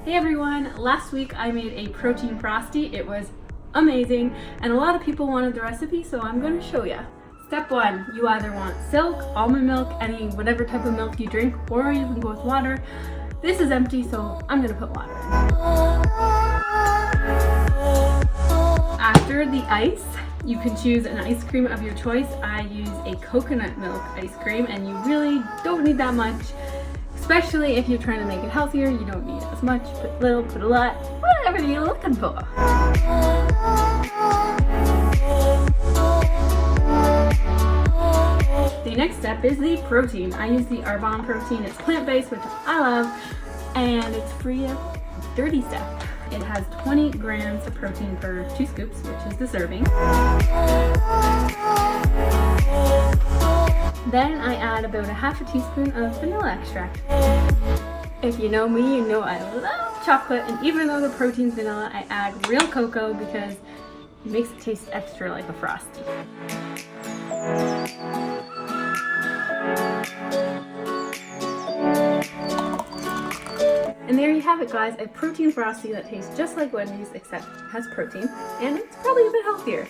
Hey everyone, last week I made a protein frosty. It was amazing and a lot of people wanted the recipe, so I'm going to show you. Step 1, you either want silk, almond milk, whatever type of milk you drink, or you can go with water. This is empty, so I'm going to put water in. After the ice, you can choose an ice cream of your choice. I use a coconut milk ice cream and you really don't need that much. Especially if you're trying to make it healthier, you don't need as much, put little, put a lot, whatever you're looking for. The next step is the protein. I use the Arbonne protein. It's plant-based, which I love, and it's free of dirty stuff. It has 20 grams of protein per 2 scoops, which is the serving. Then I add about a half a teaspoon of vanilla extract. If you know me, you know I love chocolate, and even though the protein's vanilla, I add real cocoa because it makes it taste extra like a Frosty. And there you have it, guys, a protein Frosty that tastes just like Wendys except has protein, and it's probably a bit healthier.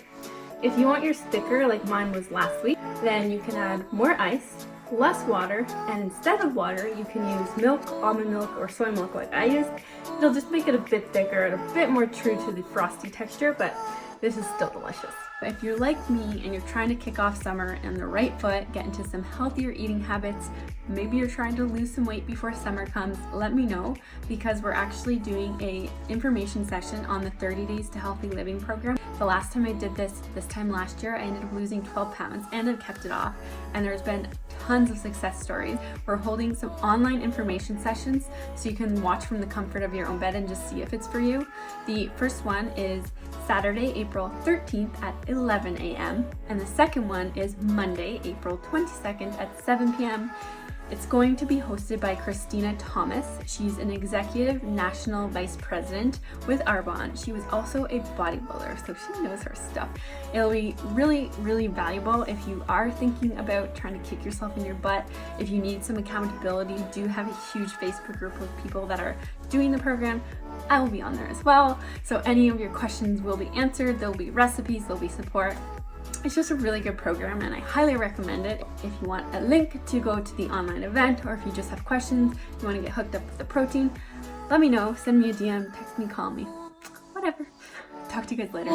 If you want your thicker like mine was last week, then you can add more ice, less water, and instead of water, you can use milk, almond milk, or soy milk like I used. It'll just make it a bit thicker and a bit more true to the frosty texture, but this is still delicious. If you're like me and you're trying to kick off summer on the right foot, get into some healthier eating habits, maybe you're trying to lose some weight before summer comes, let me know, because we're actually doing a information session on the 30 Days to Healthy Living program. The last time I did this time last year, I ended up losing 12 pounds and I've kept it off, and there's been tons of success stories. We're holding some online information sessions so you can watch from the comfort of your own bed and just see if it's for you. The first one is Saturday, April 13th at 11 a.m. and the second one is Monday, April 22nd at 7 p.m. It's going to be hosted by Christina Thomas. She's an executive national vice president with Arbonne. She was also a bodybuilder, so she knows her stuff. It'll be really, really valuable if you are thinking about trying to kick yourself in your butt. If you need some accountability, we do have a huge Facebook group of people that are doing the program. I will be on there as well. So any of your questions will be answered. There'll be recipes, there'll be support. It's just a really good program and I highly recommend it. If you want a link to go to the online event, or if you just have questions, you want to get hooked up with the protein, let me know. Send me a DM, text me, call me, whatever. Talk to you guys later.